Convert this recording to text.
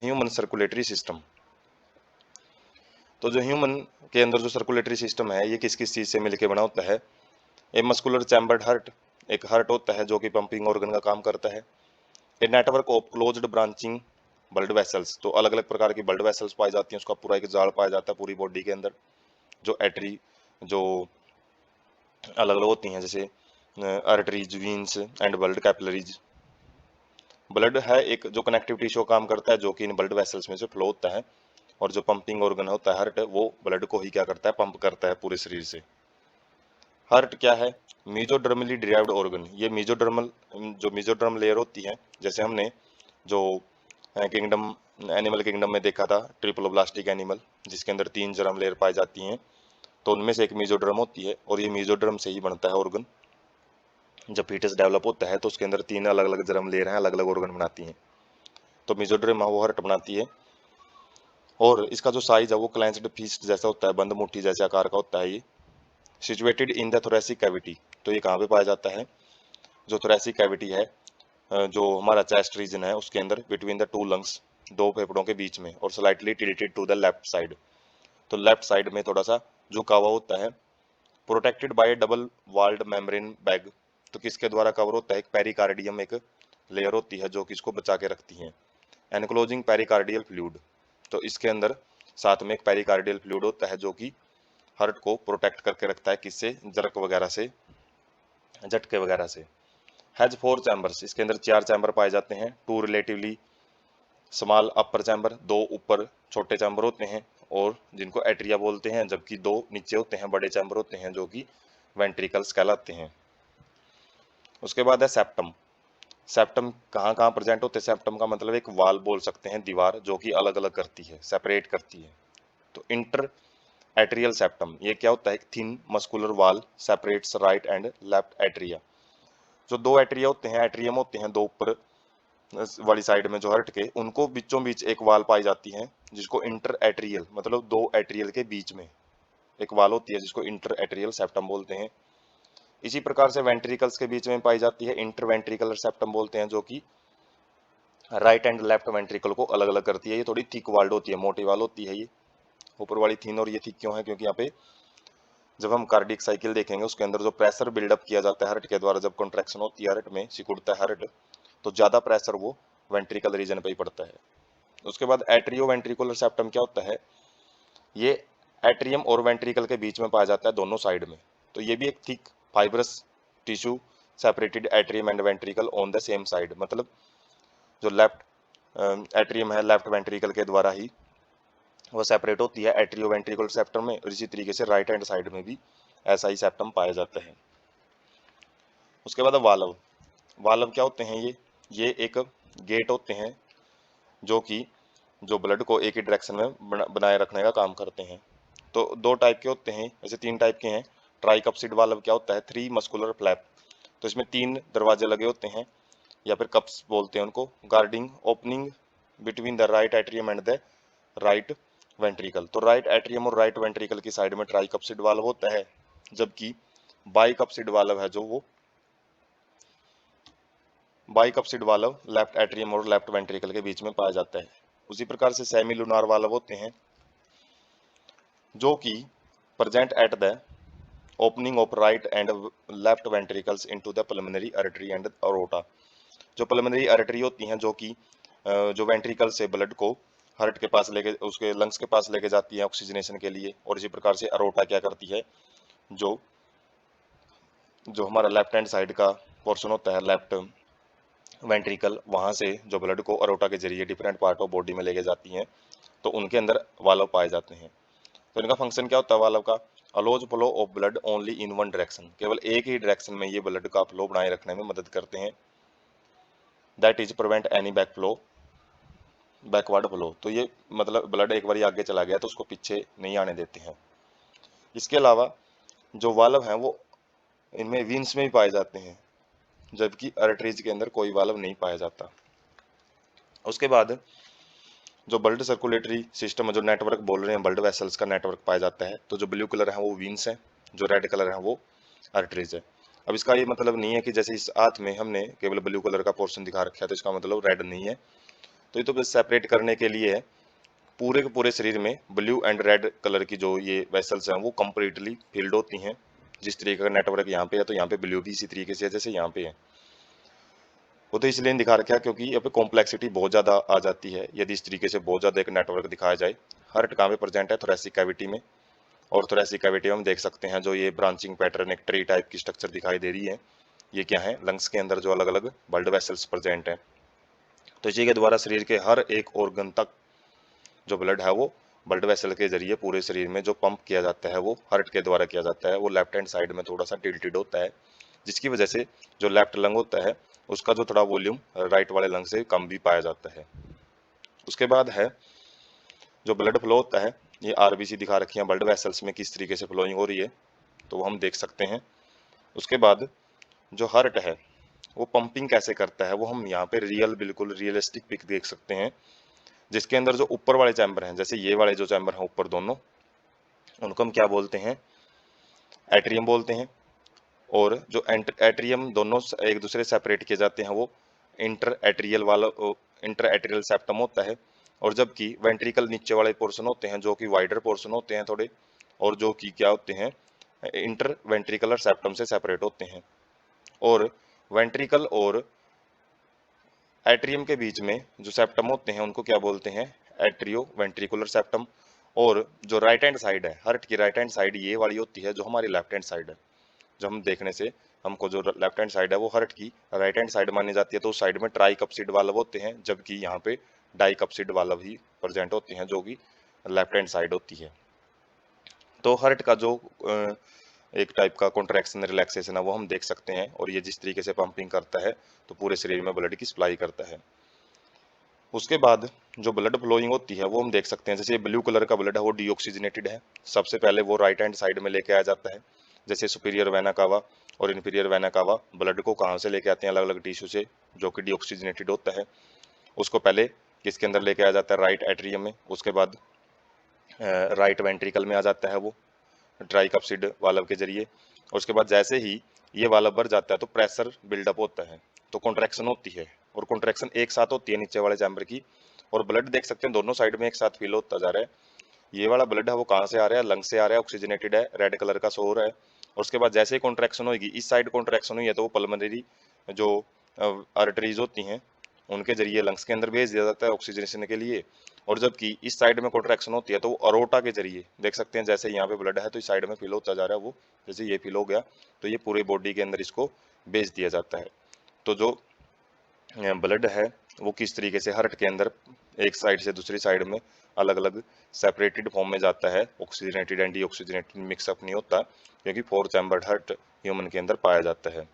Human circulatory system. तो जो human के अंदर जो सर्कुलेटरी सिस्टम है ये किस किस चीज़ से मिलकर बना होता है। ए मस्कुलर चैम्बर्ड हार्ट, एक हार्ट होता है जो कि पंपिंग ऑर्गन का काम करता है। A network of closed branching blood vessels, तो अलग अलग प्रकार की ब्लड वेसल्स पाई जाती हैं, उसका पूरा एक जाल पाया जाता है पूरी बॉडी के अंदर। जो एटरी जो अलग अलग होती हैं, जैसे arteries, veins and blood capillaries. Blood है एक जो कनेक्टिव टिश्यू काम करता है, जो कि इन ब्लड वेसल्स में से फ्लो होता है। और जो पंपिंग ऑर्गन होता है हार्ट, वो ब्लड को ही क्या करता है, पंप करता है पूरे शरीर से। हार्ट क्या है, मीजोडर्मली डिराइव्ड ऑर्गन। ये मीजोडर्मल जो मीजोडर्म लेयर होती है, जैसे हमने जो किंगडम एनिमल किंगडम में देखा था ट्रिप्लोब्लास्टिक एनिमल, जिसके अंदर 3 जर्म लेयर पाई जाती हैं, तो उनमें से एक मीजोडर्म होती है और ये मीजोडर्म से ही बनता है ऑर्गन। जब फीटस डेवलप होता है तो उसके अंदर 3 अलग अलग जर्म लेयर हैं, अलग अलग ऑर्गन बनाती हैं। तो मीजोडर्म वो हार्ट बनाती है। और इसका जो साइज है वो क्लेंस्ड फिस्ट जैसा होता है, बंद मुट्ठी जैसे आकार का होता है ये। Situated in the thoracic cavity, तो ये कहाँ पे पाया जाता है, जो थोरेसिक कैविटी है, जो हमारा चेस्ट रीजन है उसके अंदर, बिटवीन द टू लंग्स, दो फेफड़ों के बीच में, और slightly tilted to the left side, तो लेफ्ट साइड में थोड़ा सा झुका हुआ होता है। Protected by double walled membrane bag, तो किसके द्वारा कवर होता है, एक पेरिकार्डियम एक लेयर होती है जो कि इसको बचा के रखती है। एनक्लोजिंग पेरिकार्डियल फ्लूइड, तो इसके अंदर साथ में एक पेरिकार्डियल फ्लूइड होता है जो कि हार्ट को प्रोटेक्ट करके रखता है, किससे, जरक वगैरह से, झटके वगैरह से। हैज 4 चैम्बर्स, इसके अंदर 4 चैम्बर पाए जाते हैं। 2 रिलेटिवली स्मॉल अपर चैम्बर, 2 ऊपर छोटे चैम्बर होते हैं और जिनको एट्रिया बोलते हैं, जबकि 2 नीचे होते हैं, बड़े चैम्बर होते हैं जो कि वेंट्रिकल्स कहलाते हैं। उसके बाद है सेप्टम। सेप्टम कहाँ कहाँ प्रेजेंट होते हैं, सेप्टम का मतलब एक वाल बोल सकते हैं, दीवार जो कि अलग अलग करती है, सेपरेट करती है। तो इंटर एट्रियल सेप्टम, ये क्या होता है, एक थिन मस्कुलर वाल separates right and left atria. जो 2 एट्रिया होते हैं, एट्रियम होते हैं, 2 ऊपर वाली साइड में जो हार्ट के, उनको बीचों बीच एक वाल पाई जाती है जिसको इंटर एट्रियल, मतलब 2 एट्रियल के बीच में एक वाल होती है जिसको इंटर एट्रियल सेप्टम बोलते हैं। इसी प्रकार से वेंट्रिकल्स के बीच में पाई जाती है, इंटर वेंट्रिकुलर सेप्टम बोलते हैं, जो कि राइट एंड लेफ्ट वेंट्रिकल को अलग अलग करती है। ये थोड़ी थिक वाल्ड होती है, मोटी वाल होती है ये, ऊपर वाली थिन, और ये थिक क्यों है, क्योंकि यहाँ पे जब हम कार्डियक साइकिल देखेंगे उसके अंदर जो प्रेशर बिल्डअप किया जाता है हार्ट के द्वारा, जब कॉन्ट्रैक्शन होती है हार्ट में, सिकुड़ता है हार्ट, तो ज़्यादा प्रेशर वो वेंट्रिकल रीजन पे ही पड़ता है। उसके बाद एट्रियो वेंट्रिकुलर सेप्टम क्या होता है, ये एट्रियम और वेंट्रिकल के बीच में पाया जाता है, दोनों साइड में। तो ये भी एक thick fibrous tissue separated atrium and ventricle on the same side, मतलब जो लेफ्ट एट्रियम है लेफ्ट वेंट्रिकल के द्वारा ही वो सेपरेट होती है एट्रियो वेंट्रिकुलर सेप्टम में, और इसी तरीके से राइट हैंड साइड में भी ऐसा ही सेप्टम पाया जाता है। उसके बाद वाल्व। वाल्व क्या होते हैं, ये एक गेट होते हैं जो कि जो ब्लड को एक ही डायरेक्शन में बनाए रखने का काम करते हैं। तो 2 टाइप के होते हैं, ऐसे 3 टाइप के हैं। ट्राइकप्सिड वाल्व क्या होता है, 3 मस्कुलर फ्लैप, तो इसमें 3 दरवाजे लगे होते हैं, या फिर कप्स बोलते हैं उनको, guarding opening between the right atrium and the right ventricle. तो राइट एट्रियम और राइट वेंट्रिकल की साइड में ट्राइकप्सिड वाल्व होता है, जबकि बाइकप्सिड वाल्व है जो वो बाइकप्सिड वाल्व लेफ्ट एट्रियम और लेफ्ट वेंट्रिकल के बीच में पाया जाता है। उसी प्रकार से सेमी लूनार वाल्व होते हैं जो कि present at the opening of right and left ventricles into the pulmonary artery and aorta. जो पल्मोनरी आर्टरी होती हैं जो कि जो वेंट्रिकल से ब्लड को हार्ट के पास लेके, उसके लंग्स के पास लेके जाती है ऑक्सीजनेशन के लिए, और इसी प्रकार से अरोटा क्या करती है, जो जो हमारा लेफ्ट हैंड साइड का पोर्शन होता है, लेफ्ट वेंट्रिकल, वहां से जो ब्लड को अरोटा के जरिए डिफरेंट पार्ट ऑफ बॉडी में लेके जाती हैं, तो उनके अंदर वाल्व पाए जाते हैं। तो इनका फंक्शन क्या होता है वाल्व का, allows flow of blood only in one direction, केवल एक ही डायरेक्शन में ये ब्लड का फ्लो बनाए रखने में मदद करते हैं। That is prevent any back flow, backward flow, तो ये मतलब ब्लड एक बार आगे चला गया तो उसको पीछे नहीं आने देते हैं। इसके अलावा जो वाल्व हैं वो इनमें वीन्स में भी पाए जाते हैं, जबकि आर्टरीज के अंदर कोई वाल्व नहीं पाया जाता। उसके बाद जो ब्लड सर्कुलेटरी सिस्टम, जो नेटवर्क बोल रहे हैं, ब्लड वेसल्स का नेटवर्क पाया जाता है, तो जो ब्लू कलर है वो वीन्स है, जो रेड कलर है वो आर्टरीज है। अब इसका ये मतलब नहीं है कि जैसे इस हाथ में हमने केवल ब्लू कलर का पोर्शन दिखा रखा है तो इसका मतलब रेड नहीं है। तो ये तो बस सेपरेट करने के लिए है। पूरे के पूरे शरीर में ब्लू एंड रेड कलर की जो ये वेसल्स हैं वो कंप्लीटली फिल्ड होती हैं। जिस तरीके का नेटवर्क यहाँ पे है तो यहाँ पे ब्लू भी इसी तरीके से है जैसे यहाँ पे है। वो तो इसलिए नहीं दिखा रखा क्योंकि यहाँ पे कॉम्प्लेक्सिटी बहुत ज़्यादा आ जाती है यदि इस तरीके से बहुत ज़्यादा एक नेटवर्क दिखाया जाए। हार्ट कहाँ पे प्रेजेंट है? थोरेसिक कैविटी में। और थोरेसिक कैविटी में हम देख सकते हैं जो ये ब्रांचिंग पैटर्न एक ट्री टाइप की स्ट्रक्चर दिखाई दे रही है। ये क्या है? लंग्स के अंदर जो अलग अलग ब्लड वेसल्स प्रेजेंट है। तो इसी के द्वारा शरीर के हर एक ऑर्गन तक जो ब्लड है वो ब्लड वेसल के जरिए पूरे शरीर में जो पंप किया जाता है वो हार्ट के द्वारा किया जाता है। वो लेफ्ट हैंड साइड में थोड़ा सा टिल्टेड होता है, जिसकी वजह से जो लेफ्ट लंग होता है उसका जो थोड़ा वॉल्यूम राइट वाले लंग से कम भी पाया जाता है। उसके बाद है जो ब्लड फ्लो होता है, ये आरबीसी दिखा रखी है ब्लड वेसल्स में किस तरीके से फ्लोइंग हो रही है, तो वो हम देख सकते हैं। उसके बाद जो हार्ट है वो पंपिंग कैसे करता है वो हम यहाँ पे बिल्कुल रियलिस्टिक पिक देख सकते हैं, जिसके अंदर जो ऊपर वाले चैम्बर हैं, जैसे ये वाले जो चैम्बर हैं ऊपर दोनों, उनको हम क्या बोलते हैं? एट्रियम बोलते हैं। और जो एट्रियम दोनों एक दूसरे से सेपरेट किए जाते हैं वो इंटर एट्रियल वाला इंटर एट्रियल सेप्टम होता है। और जबकि वेंट्रिकल नीचे वाले पोर्शन होते हैं जो कि वाइडर पोर्शन होते हैं थोड़े, और जो कि क्या होते हैं? इंटर वेंट्रिकुलर सेप्टम से सेपरेट होते हैं। और वेंट्रिकल और एट्रियम के बीच में जो सेप्टम होते हैं उनको क्या बोलते हैं? Atrio ventricular septum. और जो राइट हैंड साइड है, हार्ट की राइट हैंड साइड ये वाली होती है जो हमारी लेफ्ट हैंड साइड है। जो हम देखने से हमको जो लेफ्ट हैंड साइड है वो हार्ट की राइट हैंड साइड मानी जाती है, तो उस साइड में ट्राई कप्सिड वाल्व होते हैं, जबकि यहाँ पे डाई कप्सिड वाल्व ही प्रेजेंट होते हैं जो कि लेफ्ट हैंड साइड होती है। तो हार्ट का जो एक टाइप का कॉन्ट्रैक्शन रिलैक्सेशन है वो हम देख सकते हैं, और ये जिस तरीके से पंपिंग करता है तो पूरे शरीर में ब्लड की सप्लाई करता है। उसके बाद जो ब्लड फ्लोइंग होती है वो हम देख सकते हैं, जैसे ब्लू कलर का ब्लड है वो डीऑक्सीजनेटेड है। सबसे पहले वो राइट हैंड साइड में लेके आया जाता है, जैसे सुपीरियर वेना कावा और इन्फीरियर वेना कावा ब्लड को कहाँ से लेके आते हैं? अलग अलग टिश्यू से जो कि डीऑक्सीजनेटेड होता है। उसको पहले किसके अंदर लेके आया जाता है? राइट एट्रियम में। उसके बाद राइट वेंट्रिकल में आ जाता है वो ट्राइकप्सिड वाल्व के जरिए। और उसके बाद जैसे ही ये वाल्व भर जाता है तो प्रेशर बिल्डअप होता है, तो कॉन्ट्रैक्शन होती है, और कॉन्ट्रैक्शन एक साथ होती है नीचे वाले चैम्बर की। और ब्लड देख सकते हैं दोनों साइड में एक साथ फिल होता जा रहा है। ये वाला ब्लड है वो कहाँ से आ रहा है? लंग से आ रहा है, ऑक्सीजनेटेड है, रेड कलर का शो हो रहा है। और उसके बाद जैसे ही कॉन्ट्रैक्शन होगी, इस साइड कॉन्ट्रैक्शन हुई है तो वो पल्मोनरी जो आर्टरीज होती हैं उनके जरिए लंग्स के अंदर भेज दिया जाता है ऑक्सीजनेशन के लिए। और जबकि इस साइड में कॉन्ट्रैक्शन होती है तो वो अरोटा के जरिए देख सकते हैं, जैसे यहाँ पे ब्लड है तो इस साइड में फिल होता जा रहा है, वो जैसे ये फिल हो गया तो ये पूरे बॉडी के अंदर इसको भेज दिया जाता है। तो जो ब्लड है वो किस तरीके से हार्ट के अंदर एक साइड से दूसरी साइड में अलग अलग सेपरेटेड फॉर्म में जाता है, ऑक्सीजनेटेड एंड डीऑक्सीजनेटेड मिक्सअप नहीं होता, क्योंकि 4 चैम्बर्ड हार्ट ह्यूमन के अंदर पाया जाता है।